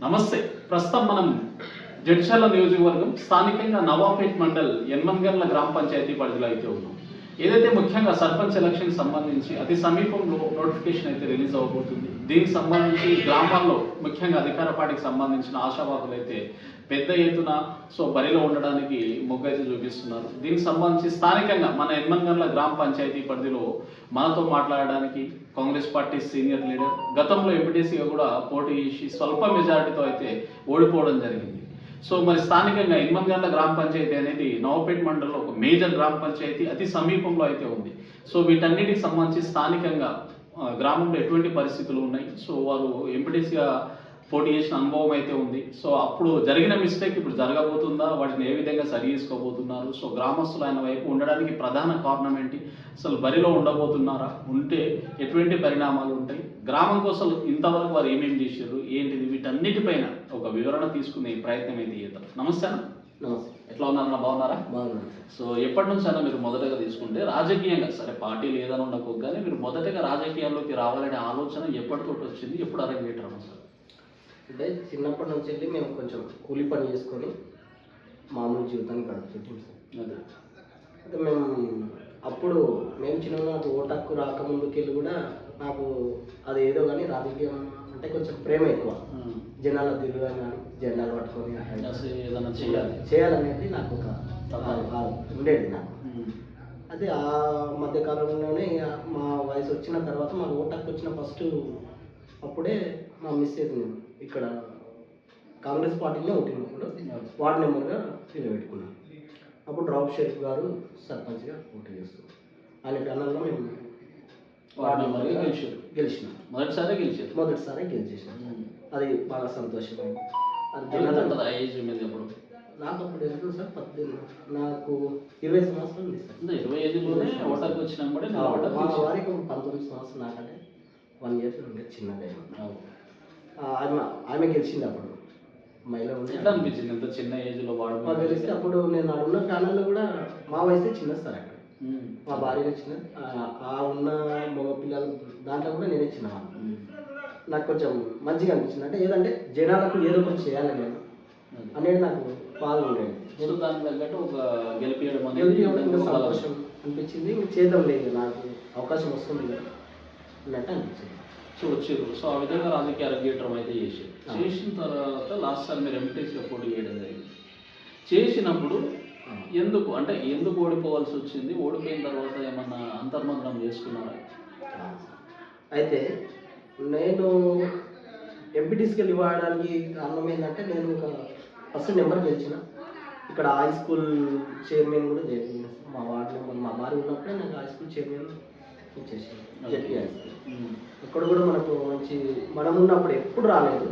నమస్తే. ప్రస్తుతం మనం జడ్చర్ల నియోజకవర్గం స్థానికంగా నవాపేట్ మండల్ యన్మన్గర్ల గ్రామ పంచాయతీ పరిధిలో అయితే ఉన్నాం. ఏదైతే ముఖ్యంగా సర్పంచ్ ఎలక్షన్ సంబంధించి అతి సమీపంలో నోటిఫికేషన్ అయితే రిలీజ్ అవ్వబోతుంది. దీనికి సంబంధించి గ్రామాల్లో ముఖ్యంగా అధికార పార్టీకి సంబంధించిన ఆశావాహులు అయితే పెద్ద ఎత్తున బరిలో ఉండడానికి మొగ్గైతే చూపిస్తున్నారు. దీనికి సంబంధించి స్థానికంగా మన యన్మన్గర్ల గ్రామ పంచాయతీ పరిధిలో మనతో మాట్లాడడానికి కాంగ్రెస్ పార్టీ సీనియర్ లీడర్, గతంలో ఎంపీటీసీగా కూడా పోటీ చేసి స్వల్ప మెజారిటీతో అయితే ఓడిపోవడం జరిగింది. మరి స్థానికంగా యన్మన్గర్ల గ్రామ పంచాయతీ అనేది నవాపేట్ మండలంలో ఒక మేజర్ గ్రామ పంచాయతీ, అతి సమీపంలో అయితే ఉంది. వీటన్నిటికి సంబంధించి స్థానికంగా గ్రామంలో ఎటువంటి పరిస్థితులు ఉన్నాయి, వారు ఎంపీటీసీగా పోటీ చేసిన అనుభవం అయితే ఉంది. అప్పుడు జరిగిన మిస్టేక్ ఇప్పుడు జరగబోతుందా, వాటిని ఏ విధంగా సరి చేసుకోబోతున్నారు, గ్రామస్తులు ఆయన వైపు ఉండడానికి ప్రధాన కారణం ఏంటి, అసలు బరిలో ఉండబోతున్నారా, ఉంటే ఎటువంటి పరిణామాలు ఉంటాయి, గ్రామం కోసం ఇంతవరకు వారు ఏమేమి చేశారు ఏంటిది, వీటన్నిటిపైన ఒక వివరణ తీసుకునే ప్రయత్నం అయితే చేద్దాం. నమస్తే అన్న. నమస్తే. ఎట్లా ఉన్నారన్న, బాగున్నారా? బాగున్నాను. ఎప్పటి నుంచి అన్న మీరు మొదటగా తీసుకుంటే రాజకీయంగా, సరే పార్టీలు ఏదైనా ఉండకపోతే కానీ మీరు మొదటగా రాజకీయాల్లోకి రావాలనే ఆలోచన ఎప్పటితోటి వచ్చింది, ఎప్పుడు అరంగేట్రం సార్? అంటే చిన్నప్పటి నుంచి వెళ్ళి మేము కొంచెం కూలి పని చేసుకొని మామూలు జీవితాన్ని గడుపుతుంటాం సార్. అదే అయితే మేము చిన్న నాకు ఓటు హక్కు రాకముందుకెళ్ళి కూడా నాకు అది ఏదో కానీ రాజకీయం అంటే కొంచెం ప్రేమ ఎక్కువ. జనాల తిరగడం కానీ జెండాలు పట్టుకొని ఏదైనా చేయాలనేది నాకు ఒక ఉండేది నాకు. అదే ఆ మధ్యకాలంలోనే మా వయసు వచ్చిన తర్వాత మా ఓటు హక్కు వచ్చిన ఫస్ట్ అప్పుడే మా మిస్సెస్ ఇక్కడ కాంగ్రెస్ పార్టీలో ఉంటున్నప్పుడు వార్డు నెంబర్గా పెట్టుకున్నాం. అప్పుడు రౌఫ్ షరీఫ్ గారు సర్పంచ్గా పోటీ చేస్తున్నారు. ఆయన ప్యానల్లో మేము వార్డు నెంబర్గా గెలిచినాం. మొదటిసారి గెలిచేసాం. అది బాగా సంతోషమైంది. నాకు అప్పుడు ఎంత సార్ 18, నాకు 20 సంవత్సరాలు ఉంది సార్. 20 మా వారికి 19 సంవత్సరాలు, నాకంటే 1 year ఉండే చిన్నగా. ఆమె గెలిచింది. అప్పుడు మహిళ ఎట్లా అనిపించింది ఎంత చిన్న ఏజ్లో వాడు గెలిస్తే? అప్పుడు నేను ఉన్న ఫ్యానల్లో కూడా మా వయసే చిన్న సార్. అక్కడ మా భార్య చిన్న, ఆ ఉన్న మగ పిల్లలు దాంట్లో కూడా నేనే చిన్నవాడిని. నాకు కొంచెం మంచిగా అనిపించింది. అంటే ఏదంటే జనాలకు ఏదో ఒకటి చేయాలి నేను అనేది నాకు బాగా ఉండేది. దానికి తగ్గట్టు ఒక గెలిపియడం సంతోషం అనిపించింది. చేద్దాం లేదు, నాకు అవకాశం వస్తుంది అన్నట్టు అనిపించింది. వచ్చారు. ఆ విధంగా రాజకీయ అరంగేట్రం అయితే చేశారు. చేసిన తర్వాత లాస్ట్ సార్ మీరు ఎంపీటీసీగా పోటీ చేయడం జరిగింది. చేసినప్పుడు ఎందుకు ఓడిపోవాల్సి వచ్చింది? ఓడిపోయిన తర్వాత ఏమన్నా అంతర్మగ్నం చేసుకున్నారా? అయితే నేను ఎంపీటీసీకి ఇవ్వడానికి కారణం ఏంటంటే, నేను ఒక ఫస్ట్ నెంబర్ గెలిచిన. ఇక్కడ హై స్కూల్ చైర్మన్ కూడా చేసిన. మా వార్డు నెంబర్ మా భార్య ఉన్నప్పుడే నాకు హై స్కూల్ చైర్మన్ ఇచ్చేసాను. ZP high school. అక్కడ కూడా మనకు మంచి మనం ఉన్నప్పుడు ఎప్పుడు రాలేదు.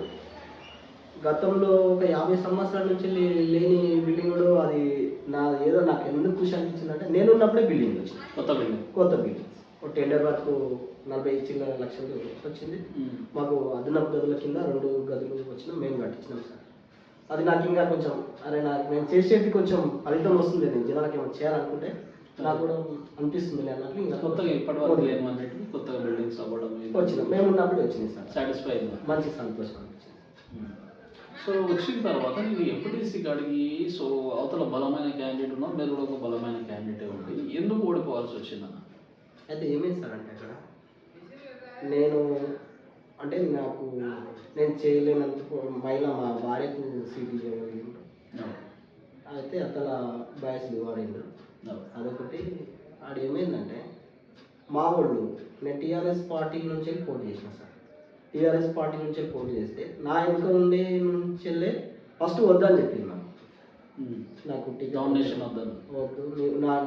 గతంలో ఒక 50 సంవత్సరాల నుంచి లేని బిల్డింగ్, అది ఏదో నాకు ఎందుకు ఖుషి అనిపించిందంటే, నేను ఉన్నప్పుడే బిల్డింగ్ వచ్చింది. కొత్త బిల్డింగ్ ఒక టెండర్ వరకు 40 లక్షలు వచ్చింది. మాకు అదనపు గదుల కింద 2 గదులు వచ్చినా మేము కట్టించినాం సార్. అది నాకు ఇంకా కొంచెం నేను చేసేది కొంచెం ఫలితం వస్తుంది, నేను జనాలకి ఏమైనా చేయాలనుకుంటే నాకు కూడా అనిపిస్తుంది అన్నట్లు. ఇంకా కొత్తగా ఇప్పటివరకు కొత్తగా బిల్డింగ్స్ అవ్వడం వచ్చినాం. మేము ఉన్నప్పుడు వచ్చింది సార్. సాటిస్ఫై మంచి సంతోషం అనిపించింది. వచ్చిన తర్వాత నేను ఎంపీటీసీ అడిగి అవతల బలమైన క్యాండిడేట్ ఉన్నా, మీరు కూడా ఒక బలమైన క్యాండిడేట్ ఉంది, ఎందుకు ఓడిపోవాల్సి వచ్చిందన్న? అయితే ఏమైంది సార్ అంటే, అక్కడ నేను చేయలేనంత మహిళ మా భార్యకు సీటీ చేయగలిగింది. అయితే అతల బాయ్స్ వాడిండు. అదొకటి. ఆడ ఏమైందంటే, మా వాళ్ళు నేను టీఆర్ఎస్ పార్టీ నుంచి పోటీ చేసిన సార్. టీఆర్ఎస్ పార్టీ నుంచి పోటీ చేస్తే నా వెనుక ఉండే నుంచెల్లే ఫస్ట్ వద్దని చెప్పింది. నాకు నామినేషన్ వద్దు,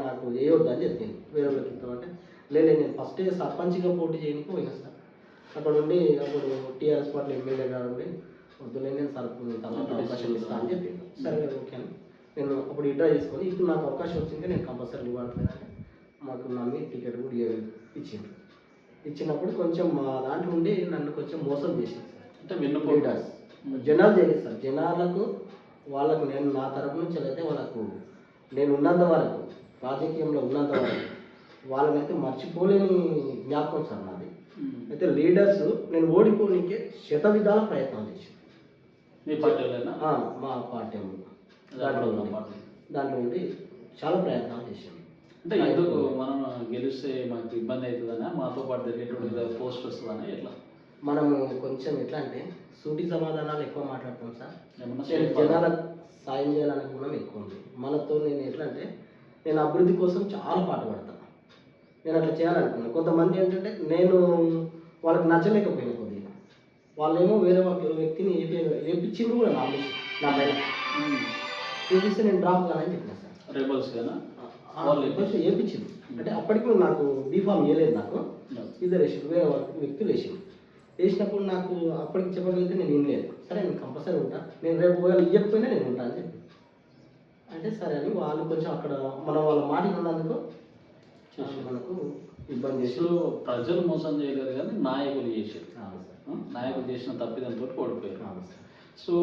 నాకు ఏ వద్దని చెప్పింది. వేరే వాళ్ళకి ఇస్తామంటే లేదు, నేను ఫస్ట్ సర్పంచ్గా పోటీ చేయడానికి పోయినా సార్. అక్కడ ఉండి అప్పుడు టీఆర్ఎస్ పార్టీ ఎమ్మెల్యే గారు వద్దులే, నేను తర్వాత అవకాశం ఇస్తాను అని చెప్పింది. సరే ఓకే అని నేను అప్పుడు విడ్రా చేసుకొని, ఇప్పుడు నాకు అవకాశం వచ్చింది, నేను కంపల్సరీ ఇవ్వాలి మాకు నమ్మి టికెట్ కూడా ఇచ్చింది. ఇచ్చినప్పుడు కొంచెం మా దాంట్లో ఉండి నన్ను కొంచెం మోసం చేసింది సార్. అంటే లీడర్స్ జనాలు చేయలేదు సార్. జనాలకు వాళ్ళకు నేను నా తరపు నుంచి అయితే వాళ్ళకు నేను ఉన్నంత వరకు, రాజకీయంలో ఉన్నంత వరకు వాళ్ళనైతే మర్చిపోలేని జ్ఞాపకం సార్ నాది. అయితే లీడర్స్ నేను ఓడిపోనికే శత విధాల ప్రయత్నం చేశాను. మీ పార్టీలోనా? మా పార్టీ దాంట్లో ఉన్న పార్టీ. దాంట్లో ఉండి చాలా ప్రయత్నాలు చేసాము. అంటే ఎందుకు మనం గెలిస్తే మనకు ఇబ్బంది అవుతుందనా, మాతో పాటు జరిగేటువంటి పోస్ట్ వస్తుందనా, ఎట్లా? మనము కొంచెం ఎట్లా అంటే సూటి సమాధానాలు ఎక్కువ మాట్లాడతాం సార్. ఏమన్నా నేను జనాలకు సాయం చేయాలనే గుణం ఎక్కువ ఉంది మనతో. నేను ఎట్లా అంటే నేను అభివృద్ధి కోసం చాలా పాటుపడతాను. నేను అట్లా చేయాలనుకున్నాను. కొంతమంది ఏంటంటే నేను వాళ్ళకి నచ్చలేకపోయినా కొద్దిగా, వాళ్ళేమో వేరే వ్యక్తిని ఏపించింది కూడా నా పైన ఏపిస్తే నేను డ్రాప్ కాదని చెప్పిన సార్. రేబల్స్ కదా ఏపించింది అంటే అప్పటికి నాకు బీఫామ్ వేయలేదు. నాకు ఇద్దరు వేసింది, వేరే వ్యక్తులు వేసింది. వేసినప్పుడు నాకు అప్పటికి చెప్పగలిగితే నేను వినలేదు. సరే నేను కంపల్సరీ ఉంటా, నేను రేపు ఒకవేళ ఇవ్వకపోయినా నేను ఉంటాను అని చెప్పి అంటే సరే అని వాళ్ళు కొంచెం అక్కడ మనం వాళ్ళ మాట ఉన్నందుకు మనకు ఇబ్బంది చేసి. ప్రజలు మోసం చేయలేదు కానీ నాయకులు చేశారు. నాయకులు చేసిన తప్పిదంతో ఓడిపోయారు. సో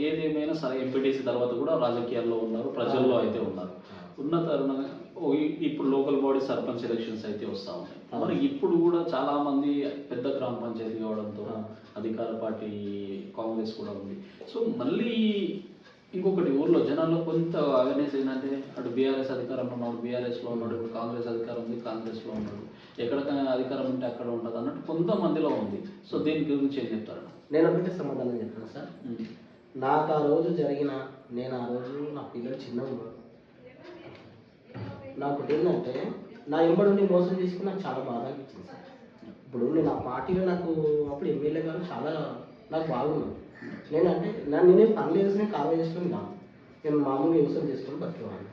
ఏదేమైనా సరే ఎంపీటీసీ తర్వాత కూడా రాజకీయాల్లో ఉన్నారు, ప్రజల్లో అయితే ఉన్నారు. ఉన్న తరుణంగా ఇప్పుడు లోకల్ బాడీ సర్పంచ్ ఎలక్షన్స్ అయితే వస్తూ ఉన్నాయి. మరి ఇప్పుడు కూడా చాలా మంది పెద్ద గ్రామ పంచాయతీ కావడంతో అధికార పార్టీ కాంగ్రెస్ కూడా ఉంది. సో మళ్ళీ ఇంకొకటి ఊర్లో జనాల్లో కొంత అవేర్నెస్ ఏంటంటే అటు బీఆర్ఎస్ అధికారంలో ఉన్నాడు, బీఆర్ఎస్లో ఉన్నాడు, ఇప్పుడు కాంగ్రెస్ అధికారం ఉంది, కాంగ్రెస్లో ఉన్నాడు, ఎక్కడికైనా అధికారం ఉంటే అక్కడ ఉంటుంది అన్నట్టు కొంతమందిలో ఉంది. సో దీని గురించి ఏం చెప్తారు? నేను ఒకటే సమాధానం చెప్తాను సార్. నాకు ఆ రోజు నేను ఆ రోజు నా పిల్లలు చిన్నగా ఉన్నారు. నాకు ఏంటంటే నా ఎంబడి మోసం చేసుకుని నాకు చాలా బాధ అనిపించింది సార్. ఇప్పుడు నేను ఆ పార్టీలో నాకు అప్పుడు ఎమ్మెల్యే గారు చాలా నాకు బాగున్నాను. నేనంటే నేనేం పనులు వేసుకుని కాలు చేసుకుని కాదు, నేను మామూలుగా వ్యవసాయం చేసుకొని బతికేవాడిని.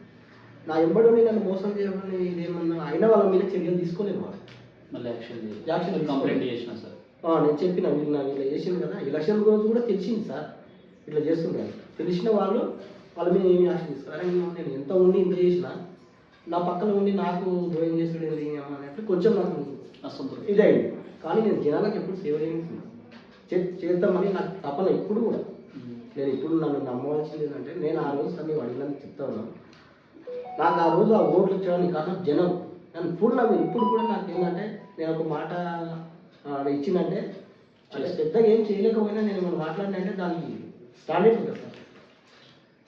నా ఎంబడి నన్ను మోసం చేయమని ఇదేమన్నా అయినా వాళ్ళ మీద చర్యలు తీసుకోలేము. వాళ్ళు మళ్ళీ యాక్షన్ కంప్లైంట్ చేసిన సార్. నేను చెప్పిన వీళ్ళు ఇలా చేసింది కదా, ఎలక్షన్ రోజు కూడా తెలిసింది సార్ ఇట్లా చేస్తుంటారు. తెలిసిన వాళ్ళు వాళ్ళ మీద ఏమి యాక్షన్ తీసుకోవాలి. నేను ఎంత ఉండి ఇంత చేసినా నా పక్కన ఉండి నాకు ద్రోహం చేసాడు అన్నట్టు కొంచెం నాకు ఇదైంది. కానీ నేను జనాలకు ఎప్పుడు సేవ చేద్దామని నాకు తపన ఇప్పుడు కూడా. నేను ఇప్పుడు నన్ను నమ్మవలసింది ఏంటంటే నేను ఆ రోజు అన్ని అడిగినందుకు చెప్తా ఉన్నాను. నాకు ఆ రోజు ఆ ఓట్లు ఇచ్చడానికి కారణం జనం. నన్ను ఫుల్ నమ్మి ఇప్పుడు కూడా నాకు ఏంటంటే నేను ఒక మాట ఇచ్చిందంటే అంటే పెద్దగా ఏం చేయలేకపోయినా నేను మనం మాట్లాడినంటే దానికి స్టాండర్డ్ ఉంటుంది సార్.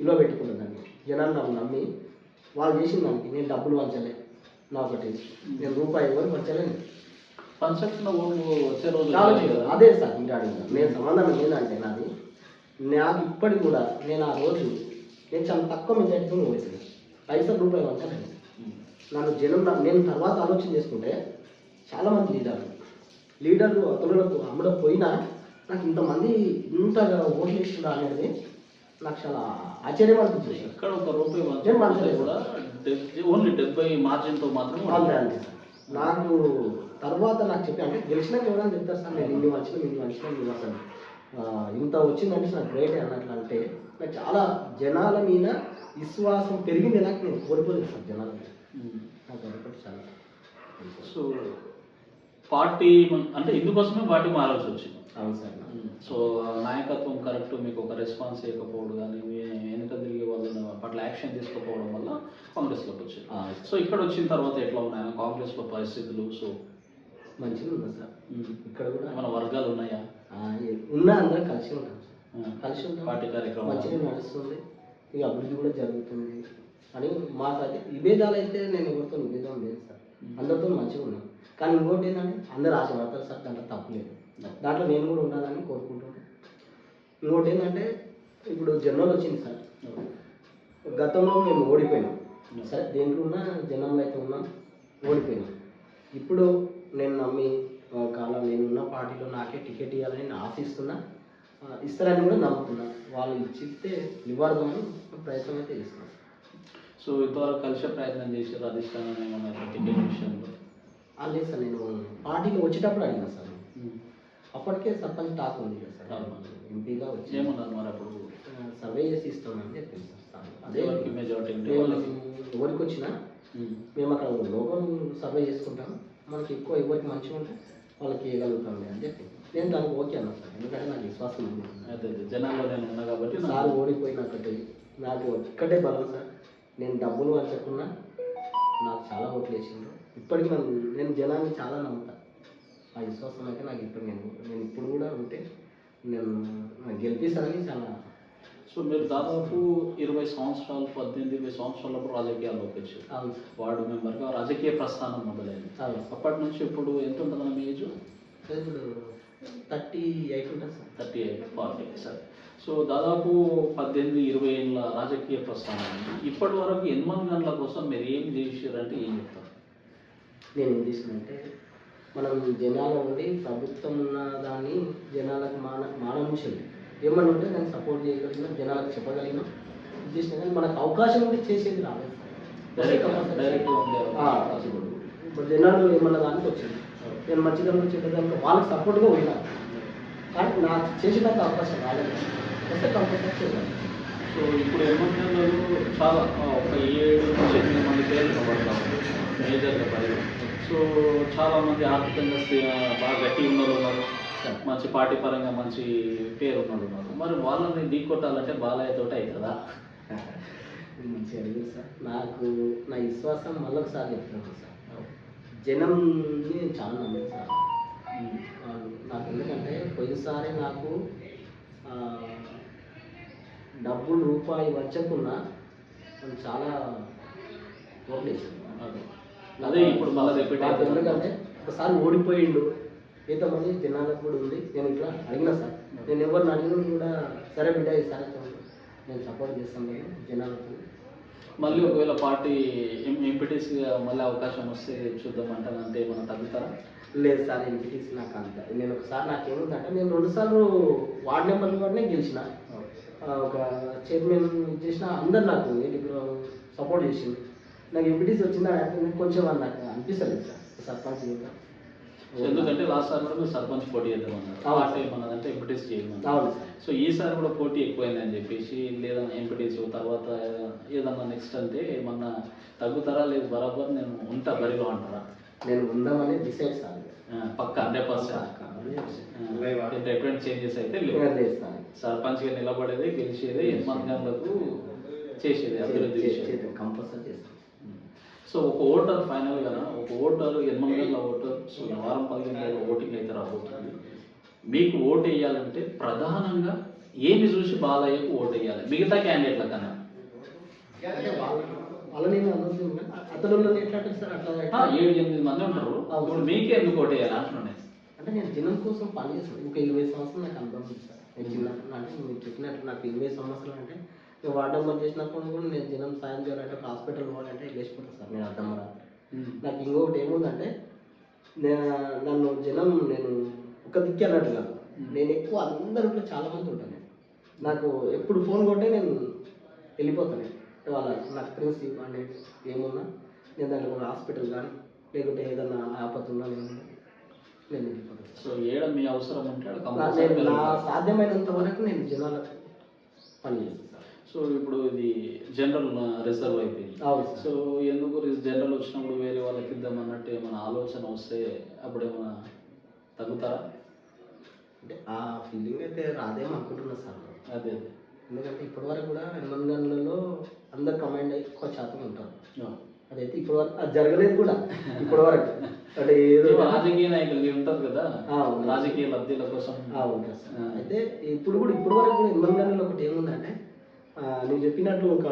ఇలా పెట్టుకున్నాను దాన్ని. జనాలు నన్ను నమ్మి వాళ్ళు చేసిన దానికి నేను డబ్బులు పంచలే. నా ఒకటి నేను రూపాయి ఎవరు పంచలేను. వచ్చే రోజు అదే సార్ ఇంకా అడిగిన నేను సంబంధం ఏంటంటే నాది నాకు ఇప్పటికి కూడా నేను ఆ రోజు నేను చాలా తక్కువ మెజార్టీతో పోయింది. ₹5 పంచలేదు. నన్ను జనం నేను తర్వాత ఆలోచన చేసుకుంటే చాలామంది లీడర్లు అతనులకు అమ్మడం పోయినా నాకు ఇంతమంది ఇంతగా ఓట్లు వేసిందా అనేది నాకు చాలా ఆశ్చర్యం అనిపించింది. ఎక్కడ ₹1 కూడా ఓన్లీ 70 మార్జిన్తో మాత్రం అంతే సార్. నాకు తర్వాత నాకు చెప్పి అంటే గెలిచినాక ఎవరైనా చెప్తారు సార్ నేను ఇన్ని వచ్చిన అసలు ఇంత వచ్చిందంటే నాకు గ్రేట్ అన్నట్లు. అంటే నాకు చాలా జనాల మీద విశ్వాసం పెరిగింది. నాకు నేను కోల్పోలేదు సార్ జనాల మీద. నాకు అనుకుంటే చాలా. సో పార్టీ అంటే ఇందుకోసమే పార్టీ మారాల్సి వచ్చింది. అవును సార్. సో నాయకత్వం కరెక్ట్, మీకు ఒక రెస్పాన్స్ ఇవ్వకపోవడం కానీ వెనుక తిరిగే వాళ్ళ పట్ల యాక్షన్ తీసుకోకపోవడం వల్ల కాంగ్రెస్లోకి వచ్చింది. సో ఇక్కడ వచ్చిన తర్వాత ఎట్లా ఉన్నాయి కాంగ్రెస్లో పరిస్థితులు? సో మంచిగా ఉందా సార్. ఇక్కడ కూడా మన వర్గాలు ఉన్నాయా? ఉన్నా అందరం కలిసి ఉంటాం సార్. కలిసి ఉంటాం. పార్టీ కార్యక్రమం మంచిగా నడుస్తుంది. ఇక అభివృద్ధి కూడా జరుగుతుంది అని మాకు అయితే విభేదాలు అయితే నేను ఎవరితో విభేదం లేదు సార్. అందరితో మంచిగా ఉన్నాం. కానీ ఇంకోటి ఏంటంటే అందరు ఆశపడతారు సార్, దాంట్లో తప్పు లేదు. దాంట్లో నేను కూడా ఉండాలని కోరుకుంటున్నాను. ఇంకోటి ఏంటంటే ఇప్పుడు జనంలో వచ్చింది సార్. గతంలో మేము ఓడిపోయినాం సరే, దేంట్లో ఉన్నా జనంలో అయితే ఉన్నాం, ఓడిపోయినాం. ఇప్పుడు నేను నమ్మి కాలం నేనున్న పార్టీలో నాకే టికెట్ ఇవ్వాలని నేను ఆశిస్తున్నా, ఇస్తారని కూడా నమ్ముతున్నా. వాళ్ళు ఇచ్చితే ఇవ్వడమని ప్రయత్నం అయితే చేస్తాను. సో ఇంతవరకు కలిసే ప్రయత్నం చేశారు అధిష్టానం ఏమన్నా టికెట్ విషయంలో? లేదు సార్, నేను పార్టీలో వచ్చేటప్పుడు అడిగినా సార్. అప్పటికే సర్పంచ్ టాక్ ఉంది కదా సార్, ఎంపీగా వచ్చి ఏమన్నారు మరి అప్పుడు? సర్వే చేసి ఇస్తామని చెప్పింది సార్. అదే మెజారిటీ ఎవరికి వచ్చినా మేము అక్కడ లోకల్ సర్వే చేసుకుంటాం, మనకి ఎక్కువ ఎవరికి మంచిగా ఉంటే వాళ్ళకి ఇవ్వగలుగుతాం అని చెప్పి నేను దానికి ఓకే అన్నా సార్. ఎందుకంటే నాకు విశ్వాసం ఉంది. అదే జనాల్లో నేను ఉన్నా కాబట్టి సార్ ఓడిపోయినక్కటే నాకు ఒక్కటే బలం సార్. నేను డబ్బులు వంచకున్నా నాకు చాలా ఓట్లు వేసిండ్రు. ఇప్పటికీ నేను జనాన్ని చాలా నమ్ముతాను. ఆ విశ్వాసం అయితే నాకు ఇప్పుడు నేను ఇప్పుడు కూడా ఉంటే నేను గెలిపిస్తానని చాలా సో మీరు దాదాపు 20 సంవత్సరాలు 18-20 సంవత్సరాలప్పుడు రాజకీయాల్లోకి వచ్చారు. అవును వార్డు మెంబర్గా రాజకీయ ప్రస్థానం మొదలైంది. అవును అప్పటి నుంచి ఇప్పుడు ఎంత ఉంటుందన్న మీ ఏజ్? ఇప్పుడు 38 ఉంటుంది సార్. 38, 40 సరే. సో దాదాపు 18-20 ఏళ్ళ రాజకీయ ప్రస్థానం ఉంది. ఇప్పటి వరకు ఎన్మన్గండ్ల కోసం మీరు ఏం చేసారంటే ఏం చెప్తారు? నేను ఏం తీసుకున్నంటే మనం జనాల ఉండి ప్రభుత్వం ఉన్న దాన్ని జనాలకు మానవించండి ఏమని ఉంటే నేను సపోర్ట్ చేయగలిగిన జనాలకు చెప్పగలిగిన ఇది చేసిన కానీ మనకు అవకాశం ఉండి చేసేది రాలేదు. డైరెక్ట్గా ఉండే ఇప్పుడు జనాలు ఏమన్న దానికి వచ్చింది నేను మంచిగా చెడ్డదానికి వాళ్ళకి సపోర్ట్గా ఉన్నా కానీ నాకు చేసేదానికి అవకాశం రాలేదు. వస్తే కంపల్సరీ చేయాలి. సో ఇప్పుడు ఎన్మన్గండ్లలో చాలా ఒక 7-8 మంది పేర్లు పడతారు మేజర్గా పడి. సో చాలామంది ఆర్థికంగా బాగా గట్టి ఉన్నోళ్ళు ఉన్నారు, మంచి పార్టీ పరంగా మంచి పేరు ఉన్నోళ్ళు ఉన్నారు. మరి వాళ్ళని ఢీకొట్టాలంటే బాలయ్య తోటి అవుతుందా? మంచిగా అడిగింది సార్. నాకు నా విశ్వాసం మళ్ళీ ఒకసారి చెప్తున్నాను సార్. జనంని చాలా నమ్మకం సార్. నాకు ఎందుకంటే పోయినసారి నాకు డబ్బులు రూపాయి వచ్చకున్నా మనం చాలా ఓట్లు వేసాను. అదే ఇప్పుడు మళ్ళీ రిపీట్ నాకు ఎందుకంటే ఒకసారి ఓడిపోయిండు ఎంతమంది జనాలకు కూడా ఉంది. నేను ఇట్లా అడిగినా సార్, నేను ఎవరిని అడిగినా కూడా సరే బిడ్డ ఈసారి నేను సపోర్ట్ చేస్తాను కదా జనాలకు. మళ్ళీ ఒకవేళ పార్టీ ఎంపీటీసీగా మళ్ళీ అవకాశం వస్తే చూద్దామంటానంటే ఏమైనా తగ్గుతారా? లేదు సార్, ఎంపీటీసీ నాకు అంత నేను ఒకసారి నాకేముందంటే నేను 2 సార్లు వార్డు నెంబర్లు కూడా గెలిచిన, ఒక చైర్మన్ చేసిన అందరు నాకు సపోర్ట్ చేసింది. నాకు ఎంపీటీసీ వచ్చిందా కొంచెం నాకు అనిపిస్తలేదు సార్ సర్పంచ్ ఇంకా. ఎందుకంటే లాస్ట్ సార్ కూడా మీరు సర్పంచ్ పోటీ చేద్దామన్నారు, పార్టీ ఏమన్నదంటే ఎంపీటీసీ చేయమన్నారు. అవును సార్. సో ఈసారి కూడా పోటీ ఎక్కువైందని చెప్పేసి లేదా ఎంపీటీసీ తర్వాత ఏదన్నా నెక్స్ట్ అంటే ఏమన్నా తగ్గుతారా లేదు బరాబర్ నేను ఉంటా బరిలో అంటారా? నేను ఉందామని డిసైడ్ సార్. పక్క 100% ఎటువంటి చేంజెస్ అయితే లేదు. సర్పంచ్గా నిలబడేది గెలిచేది ఎన్మన్గండ్లకు చేసేది అభివృద్ధి కంపల్సరీ చేస్తాను. సో ఒక ఓటర్ ఫైనల్గా ఒక ఓటర్ ఎన్మన్గండ్ల ఓటర్ సో వారం 15 రోజుల ఓటింగ్ అయితే రాబోతుంది. మీకు ఓటు వేయాలంటే ప్రధానంగా ఏమి చూసి బాలయ్యకు ఓటు వేయాలి మిగతా క్యాండిడేట్ల కన్నా? వాళ్ళని అతను ఎట్లా సార్ అట్లా 7-8 మంది ఉంటారు. ఇప్పుడు మీకే ఎందుకు ఓటు వేయాలి అంటున్నాను. అంటే నేను జనం కోసం పని చేస్తాను. ఇంకా 20 సంవత్సరాలు నాకు అనుభవం సార్. నేను చిన్నప్పుడు అంటే మీరు చెప్పినట్టు నాకు 20 సంవత్సరాలు అంటే నేను వార్డు నెంబర్ చేసినప్పుడు కూడా నేను జనం సాయం చేయాలంటే ఒక హాస్పిటల్ పోవాలంటే లేచిపోతాను సార్. నేను అర్థం రాత్రి నాకు ఇంకొకటి ఏముందంటే నన్ను జనం నేను ఒక దిక్కు అన్నట్టు కాదు, నేను ఎక్కువ అందరిలో చాలామంది ఉంటాను. నాకు ఎప్పుడు ఫోన్ కొట్టే నేను వెళ్ళిపోతాను. వాళ్ళ నాకు ఫ్రెండ్స్ ఇవ్వండి ఏమున్నా నేను దాంట్లో ఒక హాస్పిటల్ కానీ లేకుంటే ఏదన్నా ఆపత్తున్నా నేను వెళ్ళిపోతాను. సో ఏడ మీ అవసరం ఉంటే నా సాధ్యమైనంత వరకు నేను జనాలకు పని చేస్తాను సార్. సో ఇప్పుడు ఇది జనరల్ రిజర్వ్ అయిపోయింది. సో ఎందుకు జనరల్ వచ్చినప్పుడు వేరే వాళ్ళకి ఇద్దామన్నట్టు ఏమైనా ఆలోచన వస్తే అప్పుడు ఏమైనా తగ్గుతారా? అంటే ఆ ఫీలింగ్ అయితే రాదేమో అనుకుంటున్నా సార్. అదే ఎందుకంటే ఇప్పటివరకు కూడా ఎన్మన్గండ్లలో అందరు కమాండ్ ఎక్కువ శాతం ఉంటారు. అదైతే ఇప్పటివరకు అది జరగలేదు కూడా ఇప్పటివరకు. అంటే ఏదో రాజకీయ నాయకులు ఉంటారు కదా, రాజకీయ లబ్ధిల కోసం ఉంటారు సార్. అయితే ఇప్పటివరకు కూడా ఎన్మన్గండ్లలో ఒకటి ఏముందంటే నేను చెప్పినట్టు ఒక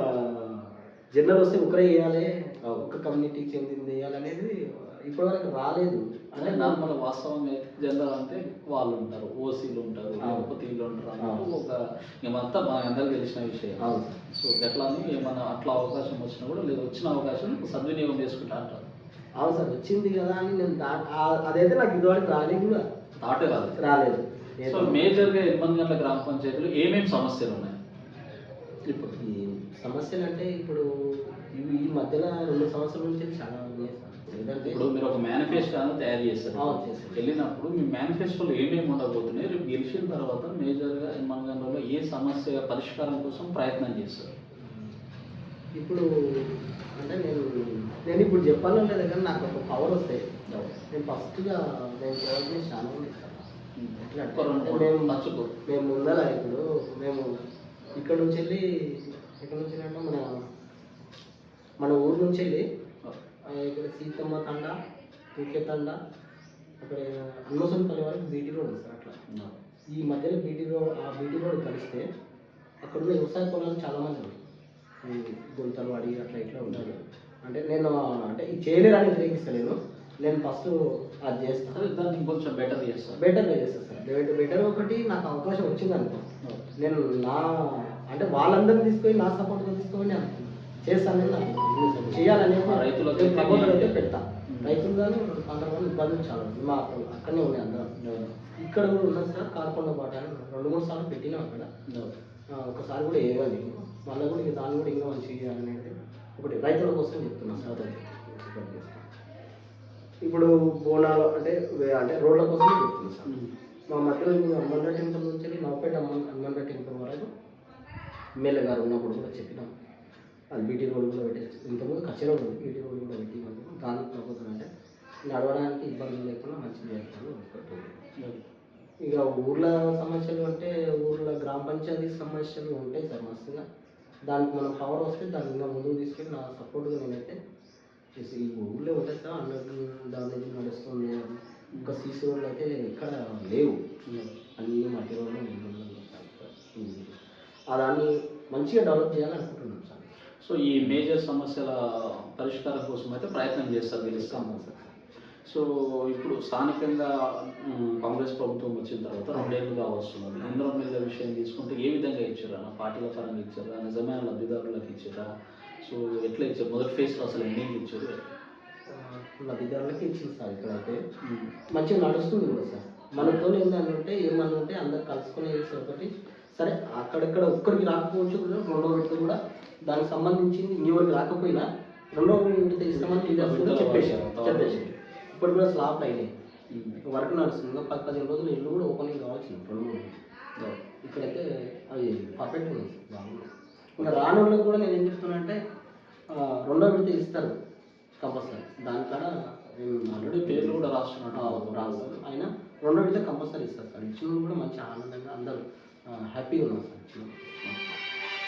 జనరల్ వస్తే ఒకరే వేయాలి, ఒక కమ్యూనిటీకి చెందింది వేయాలనేది ఇప్పటివరకు రాలేదు. అంటే నార్మల్ వాస్తవంగా అయితే జనరల్ అంటే వాళ్ళు ఉంటారు, ఓసీలు ఉంటారు, లేకపోతే వీళ్ళు ఉంటారు అన్నట్టు ఒక మేమంతా మా అందరికి తెలిసిన విషయం. సో ఎట్లా అని ఏమన్నా అట్లా అవకాశం వచ్చినా కూడా లేదు వచ్చిన అవకాశం సద్వినియోగం చేసుకుంటా అంటారు. అవును సార్, వచ్చింది కదా అని నేను అదైతే నాకు ఇదివరకు రాలేదు కూడా తాటే రాలేదు. సో మేజర్గా ఎన్మన్గండ్ల గ్రామ పంచాయతీలో ఏమేమి సమస్యలు ఉన్నాయి? ఇప్పుడు ఈ సమస్యలు అంటే ఇప్పుడు ఈ మధ్యలో 2 సంవత్సరాల నుంచి చాలా ఉన్నాయి సార్. ఇప్పుడు మీరు ఒక మేనిఫెస్టో తయారు చేస్తారు, వెళ్ళినప్పుడు మీ మేనిఫెస్టోలో ఏమేమి ఉండబోతున్నాయి, రేపు గెలిచిన తర్వాత మేజర్గా ఎన్మన్గండ్లలో ఏ సమస్య పరిష్కారం కోసం ప్రయత్నం చేస్తారు? ఇప్పుడు అంటే నేను ఇప్పుడు చెప్పాలంటే కానీ నాకు ఒక పవర్ వస్తాయి. నేను ఫస్ట్గా నేను చేయాల్సిన చాలా ఉంది సార్. ఎట్లా మేము ముందర ఇప్పుడు మేము ఇక్కడ నుంచి వెళ్ళి అంటే మన ఊరు నుంచి వెళ్ళి ఇక్కడ సీతమ్మ తండ, తుకే తండ, అక్కడ అన్నసంపల్లి వరకు బీటీ రోడ్ ఉంది సార్. అట్లా ఈ మధ్యలో బీటీ రోడ్ కలిస్తే ఆ ఇక్కడున్న వ్యవసాయ పొలాలు చాలామంది ఉన్నాయి. ఈ గుంతలు వాడి అట్లా ఇట్లా ఉంటారు. అంటే నేను అంటే ఇది చేయలేదని వ్యతిరేకిస్తలేను. నేను ఫస్ట్ అది చేస్తాను, అదే దాన్ని ఇంకొంచెం బెటర్ చేస్తాను. బెటర్గా చేస్తాను సార్. బెటర్ ఒకటి నాకు అవకాశం వచ్చింది అనుకో, నేను నా అంటే వాళ్ళందరినీ తీసుకొని నా సపోర్ట్గా తీసుకొని నేను చేస్తానని నాకు చేయాలని రైతులకు ప్రపోజల్ అయితే పెడతా. రైతులు కానీ అందరూ కానీ ఇబ్బందులు చాలా ఉన్నాయి. మా అక్కడనే ఉన్నాయి అందరం. ఇక్కడ కూడా ఉన్నది సార్ కారకొండ పాట అని 2-3 సార్లు పెట్టినాం అక్కడ. ఒకసారి కూడా వేయాలి మళ్ళీ కూడా ఇక దాన్ని కూడా ఇంకా మంచిగా చేయాలని అయితే ఒకటి రైతుల కోసం చెప్తున్నాను సార్. ఇప్పుడు బోనాలు అంటే అంటే రోడ్ల కోసం చెప్తున్నాను సార్. మా మధ్యలో హనుమండ్ర టెంపుల్ నుంచి వెళ్ళి నవపేట హనుమండ్ర టెంపుల్ వరకు ఎమ్మెల్యే గారు ఉన్నప్పుడు కూడా చెప్పినాం. అది బీటీ రోడ్ కూడా పెట్టేసి ఇంతకుముందు కచ్చేలో ఉంది, బీటీ రోడ్ కూడా పెట్టినాము. దానికి ప్రపోజల్ అంటే నడవడానికి ఇబ్బందులు లేకుండా మంచిగా చేస్తాను. ఇక ఊర్ల సమస్యలు అంటే ఊర్ల గ్రామ పంచాయతీ సమస్యలు ఉంటాయి సార్ మస్తుగా. దానికి మనం పవర్ వస్తే దాన్ని ఇంకా ముందుకు తీసుకెళ్ళి నా సపోర్ట్గా నేనైతే చేసి ఈ ఊళ్ళో ఉంటాయి సార్. అన్నట్టు డ్యామేజ్ నడుస్తుంది. ఇంకా సీసీ రోడ్లు అయితే ఇక్కడ లేవు, అన్ని మట్టి రోడ్లు దాన్ని మంచిగా డెవలప్ చేయాలనుకుంటున్నాం సార్. సో ఈ మేజర్ సమస్యల పరిష్కారం కోసం అయితే ప్రయత్నం చేస్తారు తెలుస్తాం సార్. సో ఇప్పుడు స్థానికంగా కాంగ్రెస్ ప్రభుత్వం వచ్చిన తర్వాత 2 ఏళ్ళుగా వస్తున్నది. ఇంధనం మీద విషయం తీసుకుంటే ఏ విధంగా ఇచ్చారా? పార్టీల పరంగా ఇచ్చారా? నిజమైన లబ్ధిదారులకు ఇచ్చారా? సో ఎట్లా ఇచ్చారు? మొదటి ఫేజ్లో అసలు ఎన్ని ఇచ్చారు? లబ్ధిదారులకి ఇచ్చింది సార్. ఇక్కడైతే మంచిగా నడుస్తుంది కూడా సార్. మనతో ఏంటంటే ఏమనుంటే అందరు కలుసుకునే ఒకటి సరే. అక్కడక్కడ ఒక్కరికి రాకపోవచ్చు కూడా రెండో విడత కూడా దానికి సంబంధించింది ఇంకెవరికి రాకపోయినా రెండో విడత ఇస్తామని చెప్పేసి ఇప్పుడు కూడా స్లాప్ అయినాయి. వర్క్ నడుస్తుంది. ఇంకా 10-15 రోజులు ఇల్లు కూడా ఓపెనింగ్ కావాల్సింది 2-3. ఇక్కడైతే అవి పర్ఫెక్ట్ ఉంది బాగుంది. ఇంకా రానోళ్ళకి కూడా నేను ఏం చెప్తున్నా అంటే రెండో విడత ఇస్తారు కంపల్సరీ. దానికాడ ఆల్రెడీ పేర్లు కూడా రాస్తున్నారు రాస్తారు. అయినా రెండో విడత కంపల్సరీ ఇస్తారు సార్. ఇచ్చిన కూడా మంచి ఆనందంగా అందరూ హ్యాపీగా ఉన్నారు సార్ ఇచ్చిన.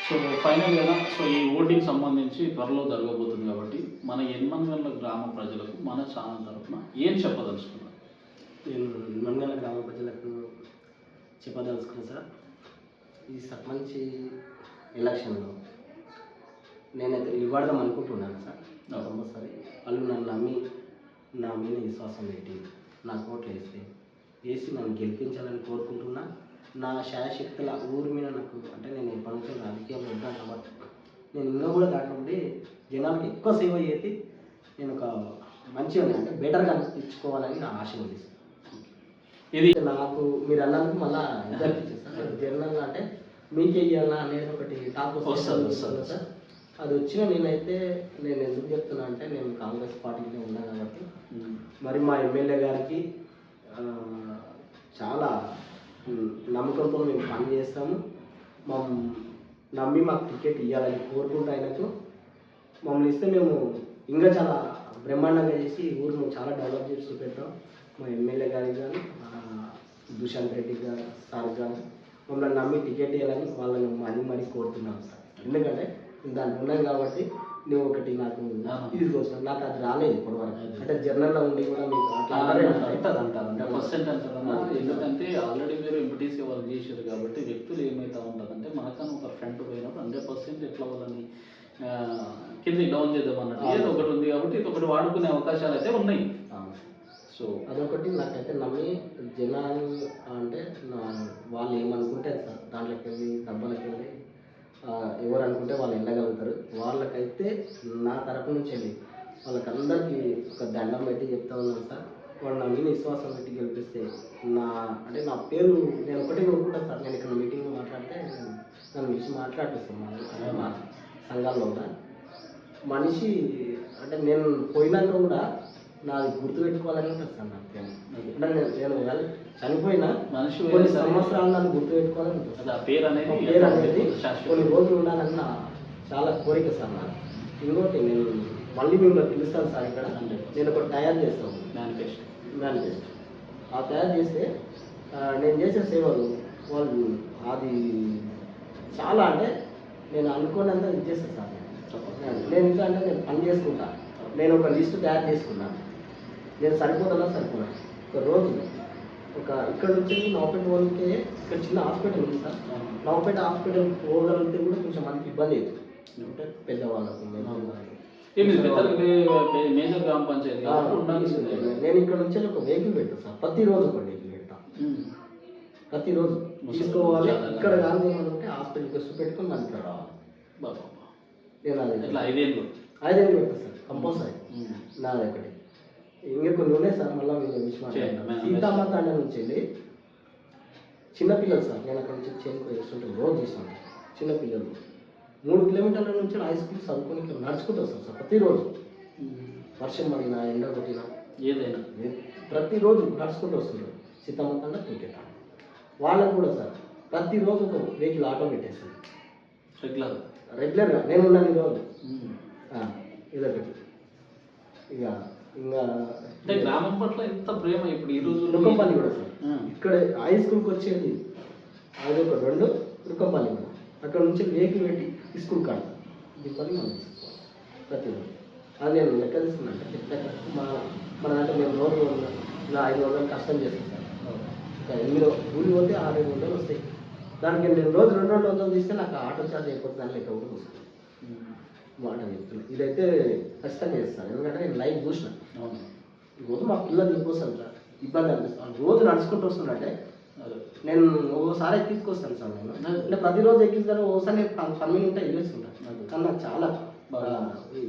సో ఫైనల్గా సో ఈ ఓటింగ్ సంబంధించి త్వరలో జరగబోతుంది కాబట్టి మన ఎన్మన్గల్ల గ్రామ ప్రజలకు మన ఛానల్ తరఫున ఏం చెప్పదలుచుకున్నారు? నేను ఎన్మన్గల్ల గ్రామ ప్రజలకు చెప్పదలుచుకున్నాను సార్. ఈ సర్పంచ్ ఎలక్షన్లో నేనైతే నిలబడదాం అనుకుంటున్నాను సార్. కంపల్సరీ వాళ్ళు నన్ను నమ్మి నా మీద విశ్వాసం పెట్టి నాకు ఓట్లు వేసి నన్ను గెలిపించాలని కోరుకుంటున్నా. నా శాయశక్తుల ఊరి మీద నాకు అంటే నేను ఎప్పటి నుంచో రాజకీయాలు ఉంటాను కాబట్టి నేను ఇంకా కూడా కాకుండా జనాలకు ఎక్కువ సేవ చేసి నేను ఒక మంచిగా అంటే బెటర్గా అనిపించుకోవాలని నా ఆశ ఉంది. ఇది నాకు మీరు అన్నందుకు మళ్ళీ ఇది అనిపించింది సార్. జనరల్ అంటే మీకే ఇవ్వాలా అనేది ఒకటి టాప్ వస్తుంది సార్. అది వచ్చిన నేను ఎందుకు చెప్తున్నా అంటే నేను కాంగ్రెస్ పార్టీలో ఉన్నా కాబట్టి మరి మా ఎమ్మెల్యే గారికి చాలా నమ్మకంతో మేము పని చేస్తాము. నమ్మి మాకు టికెట్ ఇవ్వాలని కోరుకుంటూ ఆయనకు మమ్మల్ని ఇస్తే మేము ఇంకా చాలా బ్రహ్మాండంగా చేసి ఊరిని చాలా డెవలప్ చేసి చూపెడతాం. మా ఎమ్మెల్యే గారికి కానీ దుష్యంత్ రెడ్డి గారు సార్ కానీ మమ్మల్ని నమ్మి టికెట్ ఇవ్వాలని వాళ్ళని మరీ కోరుతున్నాం సార్. ఎందుకంటే దాన్ని ఉన్నాం కాబట్టి నువ్వు ఒకటి నాకు ఇది కోసం నాకు అది రాలేదు ఇప్పటివరకు. అంటే జర్నల్లో ఉండి కూడా మీకు ఎందుకంటే ఆల్రెడీ మీరు ఎంపీటీసీ వాళ్ళు చేశారు కాబట్టి వ్యక్తులు ఏమైతే ఉంటుందంటే మనకన్నా ఒక ఫ్రంట్ పోయినప్పుడు 100% ఎట్లా వాళ్ళని కింద డౌన్ చేద్దామన్నట్టు ఏదో ఒకటి ఉంది కాబట్టి ఇది ఒకటి వాడుకునే అవకాశాలు అయితే ఉన్నాయి. సో అదొకటి నాకైతే నమ్మి జనాలు అంటే వాళ్ళు ఏమనుకుంటే సార్ దాంట్లోకి వెళ్ళి డబ్బులకి వెళ్ళి ఎవరు అనుకుంటే వాళ్ళు వెళ్ళగలుగుతారు. వాళ్ళకైతే నా తరపు నుంచి వెళ్ళి వాళ్ళకందరికీ ఒక దండం పెట్టి చెప్తా ఉన్నాను సార్. వాళ్ళు నా మీద విశ్వాసం పెట్టి గెలిపిస్తే నా పేరు నేను ఒకటి కోరుకుంటాను సార్. నేను ఇక్కడ మీటింగ్లో మాట్లాడితే నన్ను పిలిచి మాట్లాడిస్తాను. మా సంఘాల్లో కూడా మనిషి అంటే నేను పోయినాక కూడా నాది గుర్తుపెట్టుకోవాలని ఉంటుంది సార్. నాకు అంటే నేను చనిపోయినా మనిషి కొన్ని సంవత్సరాలు నన్ను గుర్తుపెట్టుకోవాలని ఉంటుంది. ఆ పేరు అనేది కొన్ని రోజులు ఉండాలని నా చాలా కోరిక సార్. నాకు ఇంకోటి నేను మళ్ళీ మిమ్మల్ని పిలుస్తాను సార్. ఇక్కడ నేను ఒకటి తయారు చేస్తాను మేనిఫెస్టో. ఆ తయారు చేస్తే నేను చేసే సేవలు వాళ్ళు అది చాలా అంటే నేను అనుకోనంత ఇది చేస్తాను సార్. నేను ఇంకా అంటే నేను పని చేసుకుంటా. నేను ఒక లిస్టు తయారు చేసుకున్నాను. నేను సరిపోతున్నా ఒక రోజు ఇక్కడ నుంచి నవపేట వాళ్ళకి ఇక్కడ చిన్న హాస్పిటల్ ఉంది సార్. నవపేట హాస్పిటల్ పోగలిగితే కూడా కొంచెం మనకి ఇబ్బంది అవుతుంది అంటే పెద్దవాళ్ళకు మేజర్ గ్రామ పంచాయతీ ఉండాల్సిందే. నేను ఇక్కడ నుంచి ఒక వెహికల్ పెడతాను సార్, ప్రతిరోజు ఒక వెహికల్ పెడతాను, ప్రతిరోజు తీసుకోవాలి. ఇక్కడ కానీ ఏమంటే హాస్పిటల్కి వస్తూ పెట్టుకొని మన ఇక్కడ రావాలి. నేను అది 5 ఏళ్ళు పెడతాను సార్ కంపల్సరీ. నాది ఒకటి ఇంకా కొన్ని ఉన్నాయి సార్. మళ్ళీ సీతామాత నుంచి వెళ్ళి చిన్నపిల్లలు సార్, నేను అక్కడ నుంచి చేనుకు వేస్తుంటే రోజు చేస్తాను. చిన్నపిల్లలు 3 కిలోమీటర్ల నుంచి హై స్కూల్ చదువుకొని నడుచుకుంటూ వస్తాను సార్ ప్రతిరోజు. వర్షం పడినా ఎండ కొట్టినా ఏదైనా ప్రతిరోజు నడుచుకుంటూ వస్తుంటారు. సీతామాత క్రికెట్ వాళ్ళకు కూడా సార్ ప్రతిరోజు ఒక వెహికల్ ఆటో పెట్టేస్తాను రెగ్యులర్గా. నేను ఉన్నాను ఈరోజు ఇదొకటి. ఇక ఇంకా అంటే గ్రామం పట్ల ఎంత ప్రేమ ఇప్పుడు ఈ రోజు. రుకంపల్లి కూడా సార్, ఇక్కడ హై స్కూల్కి వచ్చేది అది ఒక 2 రుకంపల్లి కూడా. అక్కడ నుంచి వెహికల్ పెట్టి స్కూల్ కాదు దీపావళి మనం తీసుకోవాలి ప్రతిరోజు. అది నేను లెక్క తీసుకున్నాను. మన అంటే మేము రోజు ఇలా 500 కష్టం చేస్తాం సార్. ఒక 8 ఊరి పోతే 600 వస్తాయి. దానికి నేను రోజు 200 తీస్తే నాకు ఆటో ఛార్జ్ అయిపోతుంది అని లెక్క కూడా వస్తుంది. మాట చెప్తున్నాను, ఇదైతే ఖచ్చితంగా చేస్తాను. ఎందుకంటే నేను లైవ్ చూసిన. రోజు మా పిల్లలు తీసుకొస్తాను సార్, ఇబ్బంది అనిపిస్తాను. రోజు నడుచుకుంటూ వస్తుందంటే నేను ఒకసారి ఎక్కించుకొస్తాను సార్. నేను అంటే ప్రతిరోజు ఎక్కిస్తాను. ఒకసారి నేను కన్వీన్ ఉంటే వెళ్ళేస్తుంటాను. కానీ నాకు చాలా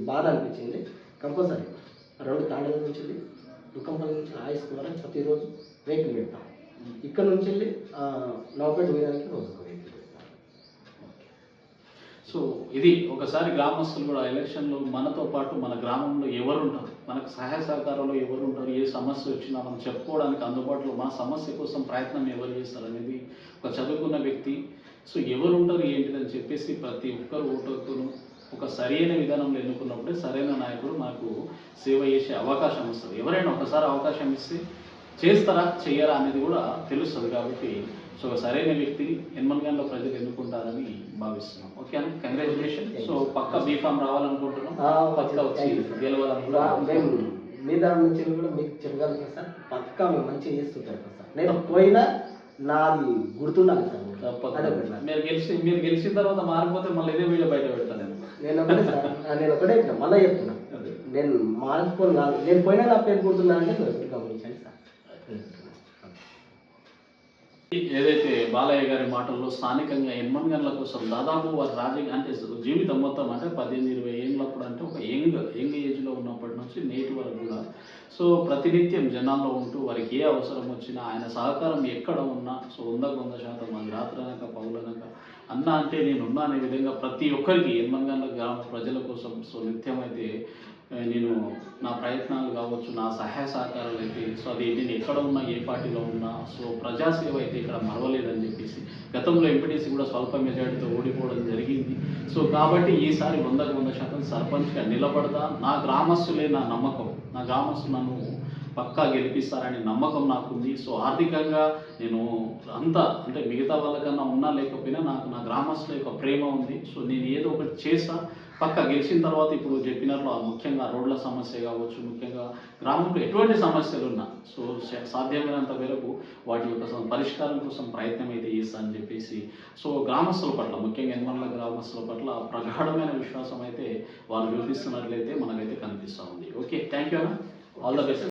బాధ అనిపించింది. కంపల్సరీ 2 తాండల నుంచి వెళ్ళి దుకంపల్లి నుంచి హై స్కూల్ వరకు ప్రతిరోజు వెహికల్ పెడతాం. ఇక్కడ నుంచి వెళ్ళి నవపేట వేయడానికి రోజు వెహికల్ పెడతాం. సో ఇది ఒకసారి గ్రామస్తులు కూడా ఎలక్షన్లో మనతో పాటు మన గ్రామంలో ఎవరుంటారు, మనకు సహాయ సహకారంలో ఎవరుంటారు, ఏ సమస్య వచ్చినా మనం చెప్పుకోవడానికి అందుబాటులో మన సమస్య కోసం ప్రయత్నం ఎవరు చేస్తారు అనేది ఒక చదువుకున్న వ్యక్తి. సో ఎవరు ఉంటారు ఏంటిదని చెప్పేసి ప్రతి ఒక్కరు ఓటును ఒక సరైన విధానంలో ఎన్నుకున్నప్పుడే సరైన నాయకుడు మనకు సేవ చేసే అవకాశం వస్తుంది. ఎవరైనా ఒకసారి అవకాశం ఇస్తే చేస్తారా చెయ్యరా అనేది కూడా తెలుస్తుంది. కాబట్టి సో సరైన వ్యక్తిని ఎన్మన్గంలో ప్రజలు ఎన్నుకుంటారని భావిస్తున్నాం. ఓకే అండి, కంగ్రాచులేషన్. సో పక్క బీఫామ్ రావాలనుకుంటున్నాం, పక్క వచ్చి గెలవాలనుకుంటున్నాం. మేము మీ దాని నుంచి కూడా మీకు చెప్పగలుగుతాం సార్. పక్కా మేము మంచిగా చేస్తుంటారు సార్. నేను పోయినా నాది గుర్తుండాలి సార్. మీరు గెలిచిన తర్వాత మారిపోతే మళ్ళీ ఇదే వీడియో బయట పెడతాను. నేను ఒకటే మళ్ళీ చెప్తున్నా, నేను మారిపోను కాదు. నేను పోయినా నా పేరు గుర్తున్నానంటే మీరు ఎప్పుడు గమనించండి సార్. ఏదైతే బాలయ్య గారి మాటల్లో స్థానికంగా ఎన్మన్గండ్ల కోసం దాదాపు వారి రాజకీయ అంటే జీవితం మొత్తం అంటే 18-20 ఏళ్ళప్పుడు అంటే ఒక యంగ్ ఏజ్లో ఉన్నప్పటి నుంచి నేటి వరకు కూడా సో ప్రతినిత్యం జనాల్లో ఉంటూ వారికి ఏ అవసరం వచ్చినా ఆయన సహకారం ఎక్కడ ఉన్నా సో 100% అది రాత్రనక పౌలనక అన్న అంటే నేనున్నా అనే విధంగా ప్రతి ఒక్కరికి ఎన్మన్గండ్ల గ్రామ ప్రజల కోసం సో నిత్యం అయితే నేను నా ప్రయత్నాలు కావచ్చు, నా సహాయ సహకారాలు అయితే సో అది నేను ఎక్కడ ఉన్నా ఏ పార్టీలో ఉన్నా సో ప్రజాసేవ అయితే ఇక్కడ మరవలేదని చెప్పేసి గతంలో ఎంపీటీసీ కూడా స్వల్ప మెజార్టీతో ఓడిపోవడం జరిగింది. సో కాబట్టి ఈసారి 100% సర్పంచ్గా నిలబడతా. నా గ్రామస్తులే నా నమ్మకం, నా గ్రామస్తులు నన్ను పక్కా గెలిపిస్తారనే నమ్మకం నాకుంది. సో ఆర్థికంగా నేను అంటే మిగతా వాళ్ళకన్నా ఉన్నా లేకపోయినా నాకు నా గ్రామస్తుల యొక్క ప్రేమ ఉంది. సో నేను ఏదో ఒకటి చేస్తా పక్కా. గెలిచిన తర్వాత ఇప్పుడు చెప్పినట్లు ముఖ్యంగా రోడ్ల సమస్య కావచ్చు, ముఖ్యంగా గ్రామంలో ఎటువంటి సమస్యలు ఉన్నా సో సాధ్యమైనంత మేరకు వాటి యొక్క పరిష్కారం కోసం ప్రయత్నం అయితే చేస్తానని చెప్పేసి సో గ్రామస్తుల పట్ల ముఖ్యంగా ఎన్మన్ల గ్రామస్తుల పట్ల ప్రగాఢమైన విశ్వాసం అయితే వాళ్ళు చూపిస్తున్నట్లయితే మనకైతే కనిపిస్తూ ఉంది. ఓకే, థ్యాంక్ యూ అన్న, ఆల్ ద బెస్ట్.